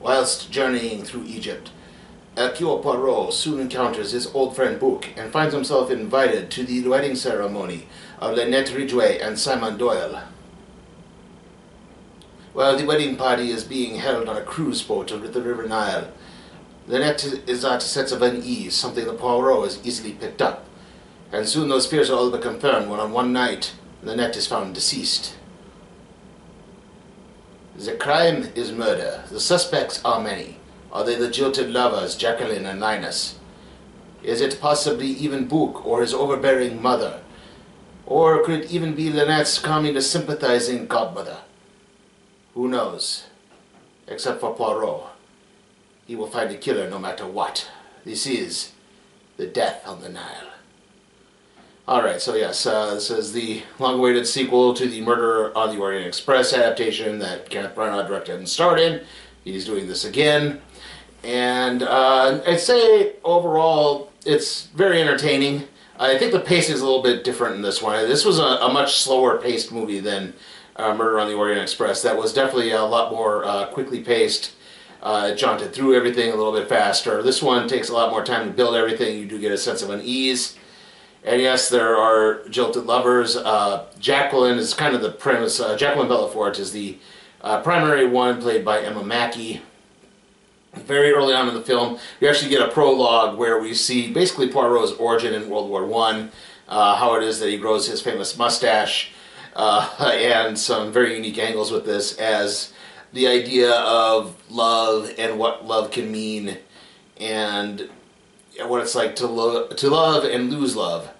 Whilst journeying through Egypt, Hercule Poirot soon encounters his old friend Bouc and finds himself invited to the wedding ceremony of Lynette Ridgway and Simon Doyle. While the wedding party is being held on a cruise boat over the River Nile, Lynette is at a sense of unease, something that Poirot has easily picked up, and soon those fears are all but confirmed when on one night Lynette is found deceased. The crime is murder. The suspects are many. Are they the jilted lovers, Jacqueline and Linus? Is it possibly even Bouc or his overbearing mother? Or could it even be Lynette's calming and sympathizing godmother? Who knows? Except for Poirot. He will find a killer no matter what. This is The Death on the Nile. Alright, so yes, this is the long-awaited sequel to the Murder on the Orient Express adaptation that Kenneth Branagh directed and starred in. He's doing this again. And I'd say overall it's very entertaining. I think the pacing is a little bit different in this one. This was a much slower paced movie than Murder on the Orient Express. That was definitely a lot more quickly paced. It jaunted through everything a little bit faster. This one takes a lot more time to build everything. You do get a sense of unease. And yes, there are jilted lovers. Jacqueline is kind of the premise. Jacqueline Belafort is the primary one, played by Emma Mackey. Very early on in the film, we actually get a prologue where we see basically Poirot's origin in World War I, how it is that he grows his famous mustache, and some very unique angles with this as the idea of love and what love can mean, and what it's like to love and lose love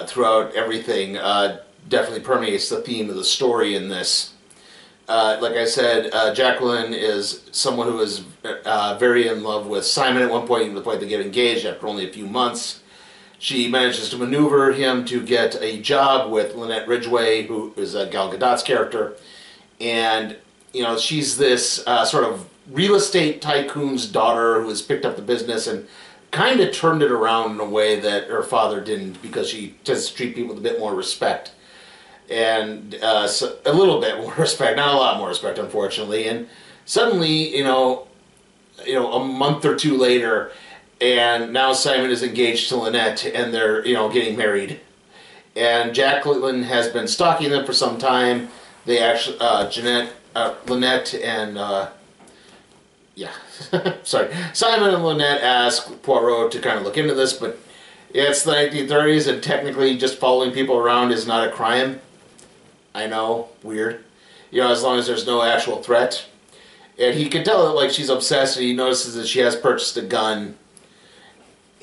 throughout everything. Definitely permeates the theme of the story in this. Like I said, Jacqueline is someone who is very in love with Simon at one point, to the point they get engaged after only a few months. She manages to maneuver him to get a job with Lynette Ridgway, who is Gal Gadot's character. And, you know, she's this sort of real estate tycoon's daughter who has picked up the business and kind of turned it around in a way that her father didn't, because she tends to treat people with a bit more respect. And so a little bit more respect, not a lot more respect, unfortunately. And suddenly, you know, a month or two later, and now Simon is engaged to Lynette, and they're, getting married. And Jacqueline has been stalking them for some time. They actually, Lynette and, sorry, Simon and Lynette ask Poirot to kind of look into this, but it's the 1930s, and technically just following people around is not a crime. I know, weird. As long as there's no actual threat. And he can tell that, like, she's obsessed, and he notices that she has purchased a gun.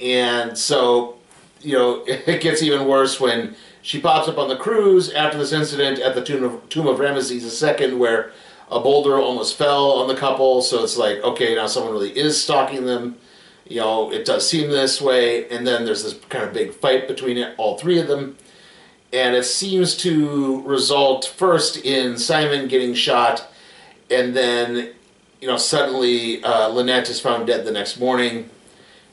And so, it gets even worse when she pops up on the cruise after this incident at the tomb of Ramesses II, where a boulder almost fell on the couple. So it's like, okay, now someone really is stalking them. It does seem this way. And then there's this kind of big fight between all three of them. And it seems to result first in Simon getting shot, and then, suddenly Lynette is found dead the next morning.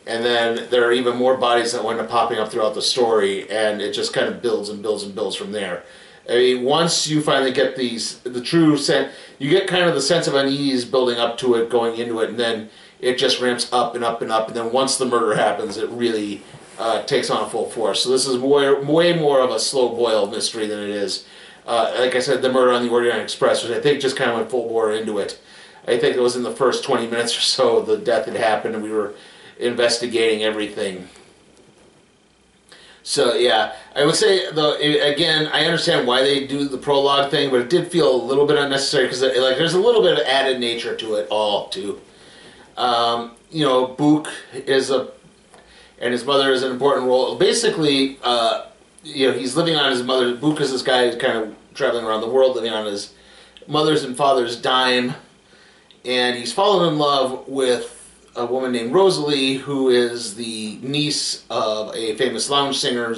And then there are even more bodies that wind up popping up throughout the story, and it just kind of builds and builds and builds from there. I mean, once you finally get the true sense, you get kind of the sense of unease building up to it, going into it, and then it just ramps up and up and up, and then once the murder happens, it really takes on full force. So this is way more of a slow-boiled mystery than it is. Like I said, the Murder on the Orient Express, which I think just kind of went full bore into it. I think it was in the first 20 minutes or so the death had happened, and we were investigating everything. So yeah, I would say, though, again, I understand why they do the prologue thing, but it did feel a little bit unnecessary, because there's a little bit of added nature to it all, too. Bouc is and his mother is an important role. Basically, he's living on his mother. Bouc is this guy who's kind of traveling around the world, living on his mother's and father's dime, and he's fallen in love with a woman named Rosalie, who is the niece of a famous lounge singer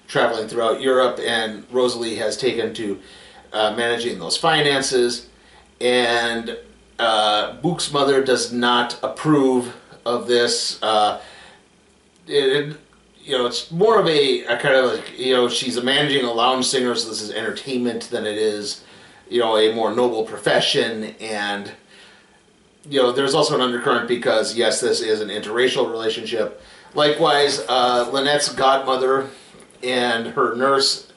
traveling throughout Europe, and Rosalie has taken to managing those finances, and Bouc's mother does not approve of this. It's more of a kind of like, she's managing a lounge singer, so this is entertainment than it is, a more noble profession, and there's also an undercurrent because, yes, this is an interracial relationship. Likewise, Lynette's godmother and her nurse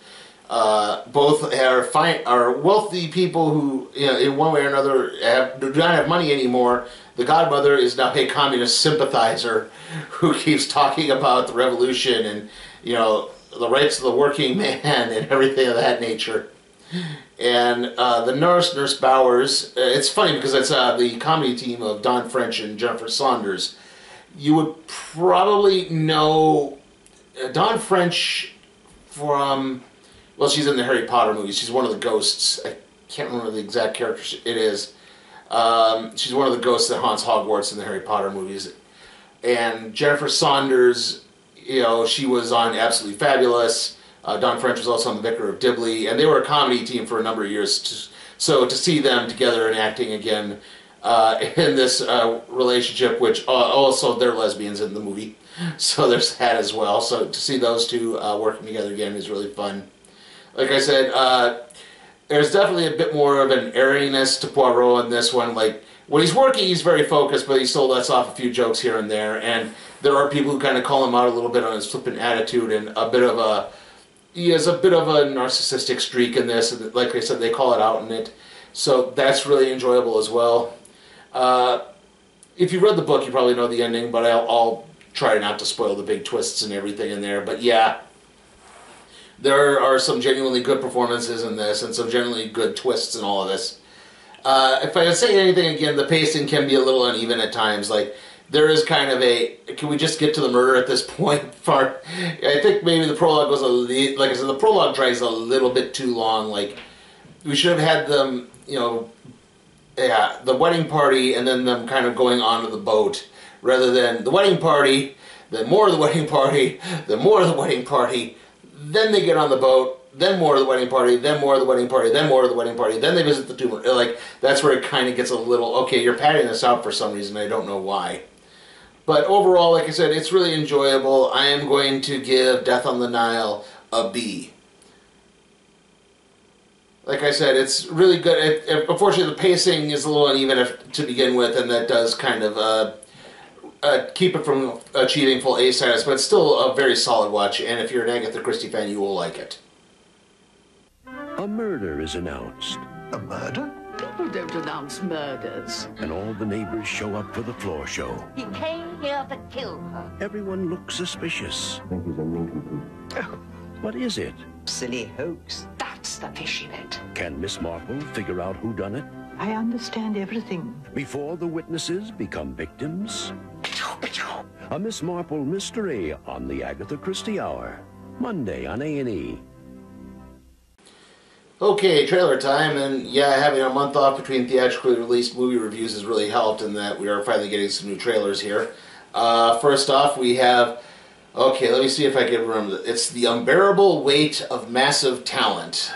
both are wealthy people who, in one way or another, do not have money anymore. The godmother is now a communist sympathizer who keeps talking about the revolution and, the rights of the working man and everything of that nature. And the Nurse Bowers, it's funny because it's the comedy team of Don French and Jennifer Saunders. You would probably know Don French from, well, she's in the Harry Potter movies. She's one of the ghosts. I can't remember the exact character it is. She's one of the ghosts that haunts Hogwarts in the Harry Potter movies. And Jennifer Saunders, she was on Absolutely Fabulous. Don French was also on The Vicar of Dibley, and they were a comedy team for a number of years. So to see them together and acting again in this relationship, which also they're lesbians in the movie, so there's that as well. So to see those two working together again is really fun. Like I said, there's definitely a bit more of an airiness to Poirot in this one. Like, when he's working, he's very focused, but he still lets off a few jokes here and there. And there are people who kind of call him out a little bit on his flippant attitude and he has a bit of a narcissistic streak in this. Like I said, they call it out in it. So that's really enjoyable as well. If you read the book, you probably know the ending, but I'll try not to spoil the big twists and everything in there. But yeah, there are some genuinely good performances in this and some genuinely good twists in all of this. If I say anything again, the pacing can be a little uneven at times. Like, there is kind of can we just get to the murder at this point? I think maybe the prologue was like I said, the prologue drags a little bit too long. Like, we should have had them, the wedding party and then them kind of going onto the boat, rather than the wedding party, then more of the wedding party, then more of the wedding party, then they get on the boat, then more of the wedding party, then more of the wedding party, then more of the wedding party, then they visit the tomb. Like, that's where it kind of gets a little, okay, you're padding this out for some reason, I don't know why. But overall, like I said, it's really enjoyable. I am going to give Death on the Nile a B. Like I said, it's really good. Unfortunately, the pacing is a little uneven to begin with, and that does kind of keep it from achieving full A status, but it's still a very solid watch, and if you're an Agatha Christie fan, you will like it. A murder is announced. A murder? People don't announce murders. And all the neighbors show up for the floor show. He came here to kill her. Everyone looks suspicious. I think he's a nincompoop. Oh, What is it? silly hoax. That's the fish in it. Can Miss Marple figure out who done it I understand everything. before the witnesses become victims? A Miss Marple mystery on the Agatha Christie Hour. Monday on A&E. Okay, trailer time, and yeah, having a month off between theatrically released movie reviews has really helped in that we are finally getting some new trailers here. First off, we have, okay, let me see if I can remember. It's The Unbearable Weight of Massive Talent.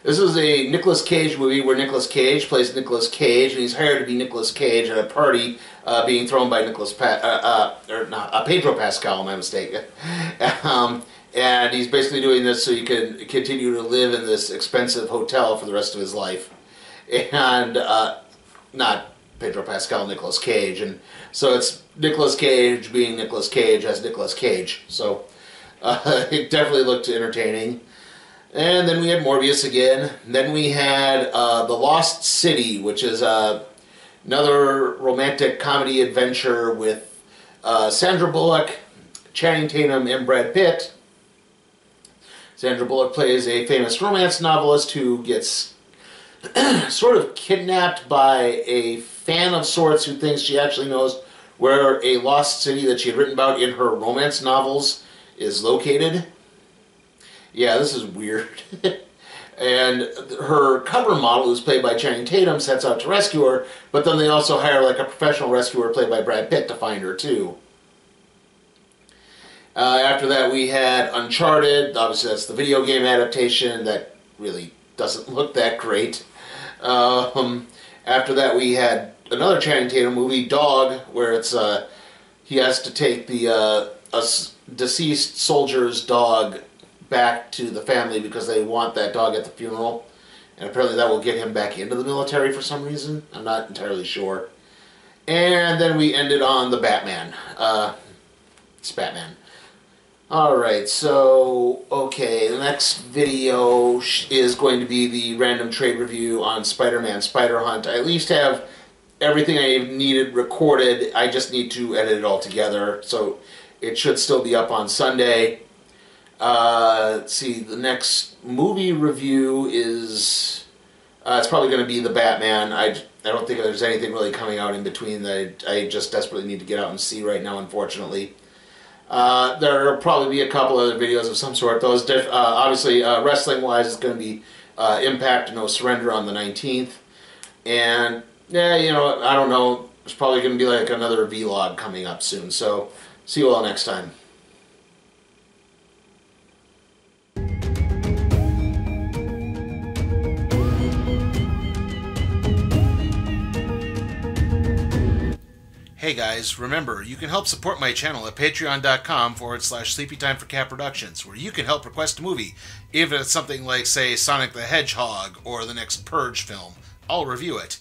This is a Nicolas Cage movie where Nicolas Cage plays Nicolas Cage, and he's hired to be Nicolas Cage at a party being thrown by Pedro Pascal, my mistake. And he's basically doing this so he can continue to live in this expensive hotel for the rest of his life. And not Pedro Pascal, Nicolas Cage. And so it's Nicolas Cage being Nicolas Cage as Nicolas Cage. So it definitely looked entertaining. And then we had Morbius again. Then we had The Lost City, which is another romantic comedy adventure with Sandra Bullock, Channing Tatum, and Brad Pitt. Sandra Bullock plays a famous romance novelist who gets sort of kidnapped by a fan of sorts who thinks she actually knows where a lost city that she had written about in her romance novels is located. Yeah, this is weird. And her cover model, who's played by Channing Tatum, sets out to rescue her, but then they also hire like a professional rescuer played by Brad Pitt to find her too. After that we had Uncharted. Obviously that's the video game adaptation that really doesn't look that great. After that we had another Channing Tatum movie, Dog, where it's he has to take the deceased soldier's dog back to the family because they want that dog at the funeral. And apparently that will get him back into the military for some reason. I'm not entirely sure. And then we ended on the Batman. It's Batman. Alright, so, okay, the next video is going to be the random trade review on Spider-Man Spider Hunt. I at least have everything I needed recorded. I just need to edit it all together, so it should still be up on Sunday. Let's see, the next movie review is... it's probably going to be the Batman. I don't think there's anything really coming out in between that I just desperately need to get out and see right now, unfortunately. There will probably be a couple other videos of some sort. Those obviously, wrestling-wise, it's going to be Impact No Surrender on the 19th. And, yeah, you know, I don't know. There's probably going to be like another vlog coming up soon. So, see you all next time. Hey guys, remember, you can help support my channel at patreon.com/sleepytimeforcatproductions, where you can help request a movie, even if it's something like, say, Sonic the Hedgehog or the next Purge film. I'll review it.